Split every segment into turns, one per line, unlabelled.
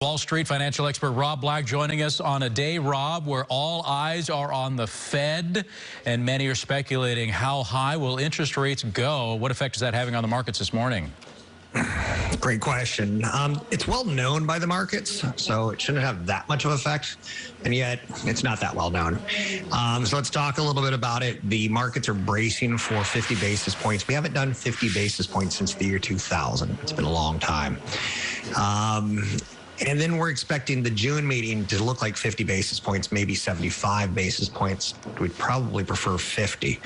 Wall Street financial expert Rob Black joining us on a day, Rob, where all eyes are on the Fed, and many are speculating how high will interest rates go. What effect is that having on the markets this morning?
Great question. It's well known by the markets, so it shouldn't have that much of an effect, and yet it's not that well known. So let's talk a little bit about it. The markets are bracing for 50 basis points. We haven't done 50 basis points since the year 2000. It's been a long time. And then we're expecting the June meeting to look like 50 basis points, maybe 75 basis points. We'd probably prefer 50.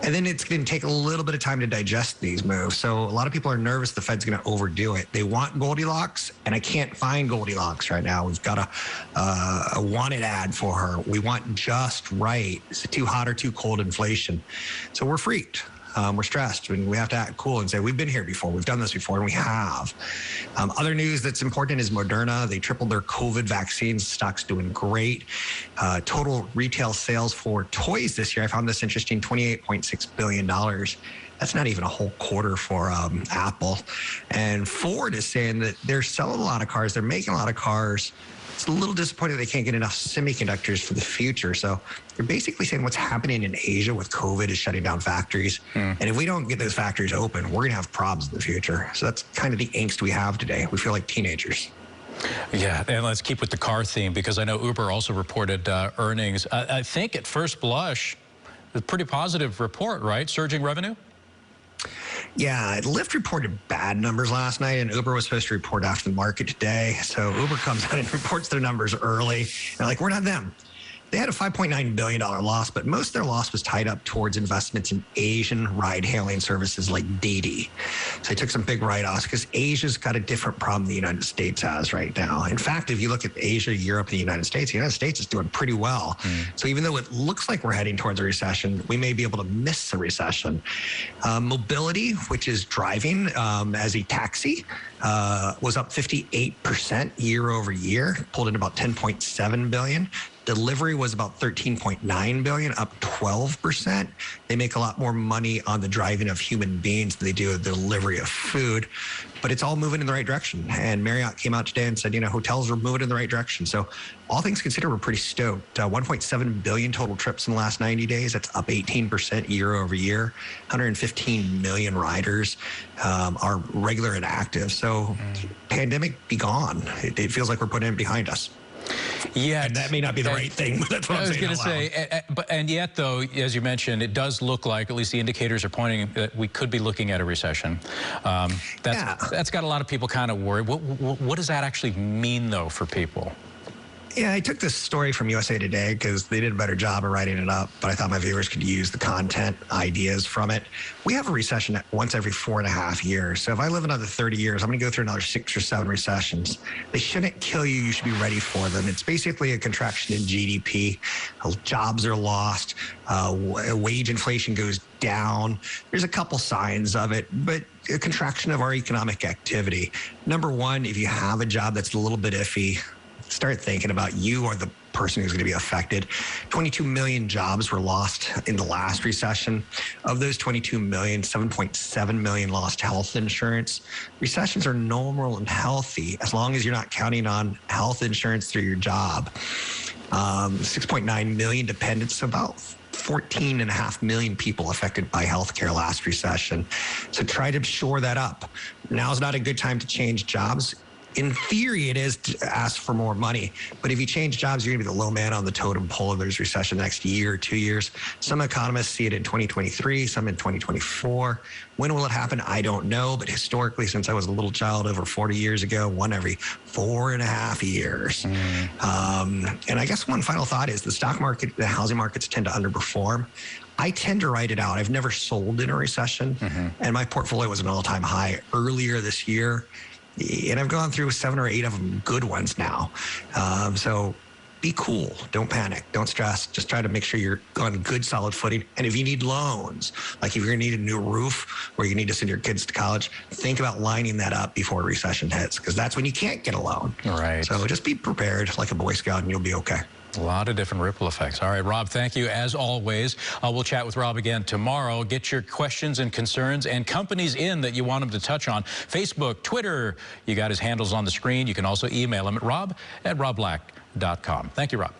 And then it's going to take a little bit of time to digest these moves. So a lot of people are nervous the Fed's going to overdo it. They want Goldilocks, and I can't find Goldilocks right now. We've got a wanted ad for her. We want just right. Is it too hot or too cold inflation? So we're freaked. We're stressed, and we have to act cool and say, we've been here before, we've done this before, and we have. Other news that's important is Moderna. They tripled their COVID vaccines. Stock's doing great. Total retail sales for toys this year, I found this interesting, $28.6 billion. That's not even a whole quarter for Apple. And Ford is saying that they're selling a lot of cars. They're making a lot of cars. It's a little disappointing they can't get enough semiconductors for the future. So they're basically saying what's happening in Asia with COVID is shutting down factories. And if we don't get those factories open, we're going to have problems in the future. So that's kind of the angst we have today. We feel like teenagers.
Yeah, and let's keep with the car theme, because I know Uber also reported earnings. I think at first blush, a pretty positive report, right? Surging revenue?
Yeah, Lyft reported bad numbers last night, and Uber was supposed to report after the market today. So Uber comes out and reports their numbers early. And like, we're not them. They had a $5.9 billion loss, but most of their loss was tied up towards investments in Asian ride-hailing services like Didi. So they took some big write-offs because Asia's got a different problem the United States has right now. In fact, if you look at Asia, Europe, and the United States is doing pretty well. So even though it looks like we're heading towards a recession, we may be able to miss a recession. Mobility, which is driving as a taxi, was up 58% year over year, pulled in about $10.7 billion. Delivery was about $13.9 billion, up 12%. They make a lot more money on the driving of human beings than they do the delivery of food, but it's all moving in the right direction. And Marriott came out today and said, hotels are moving in the right direction. So all things considered, we're pretty stoked. 1.7 billion total trips in the last 90 days. That's up 18% year over year. 115 million riders are regular and active. So pandemic be gone. It feels like we're putting it behind us.
Yeah,
and that may not be the right thing, but that's what I'm saying.
I was going to say, and yet, though, as you mentioned, it does look like, at least the indicators are pointing that we could be looking at a recession. That's got a lot of people kind of worried. What does that actually mean, though, for people?
Yeah, I took this story from USA Today because they did a better job of writing it up, but I thought my viewers could use the content ideas from it. We have a recession once every 4.5 years. So if I live another 30 years, I'm going to go through another 6 or 7 recessions. They shouldn't kill you. You should be ready for them. It's basically a contraction in GDP. Jobs are lost. Wage inflation goes down. There's a couple signs of it, but a contraction of our economic activity. Number one, if you have a job that's a little bit iffy, start thinking about you or the person who's going to be affected. 22 million jobs were lost in the last recession. Of those 22 million, 7.7 million lost health insurance. Recessions are normal and healthy as long as you're not counting on health insurance through your job. 6.9 million dependents, about 14.5 million people affected by healthcare last recession. So try to shore that up. Now's not a good time to change jobs. In theory, it is to ask for more money. But if you change jobs, you're going to be the low man on the totem pole if there's recession next year or 2 years. Some economists see it in 2023, some in 2024. When will it happen? I don't know. But historically, since I was a little child over 40 years ago, one every 4.5 years. And I guess one final thought is the stock market, the housing markets tend to underperform. I tend to write it out. I've never sold in a recession. And my portfolio was an all-time high earlier this year. And I've gone through 7 or 8 of them, good ones now. So be cool. Don't panic. Don't stress. Just try to make sure you're on good, solid footing. And if you need loans, like if you're going to need a new roof or you need to send your kids to college, think about lining that up before a recession hits, because that's when you can't get a loan.
Right.
So just be prepared like a Boy Scout and you'll be okay.
A lot of different ripple effects. All right, Rob, thank you as always. We'll chat with Rob again tomorrow. Get your questions and concerns and companies in that you want him to touch on. Facebook, Twitter, you got his handles on the screen. You can also email him at rob@robblack.com. Thank you, Rob.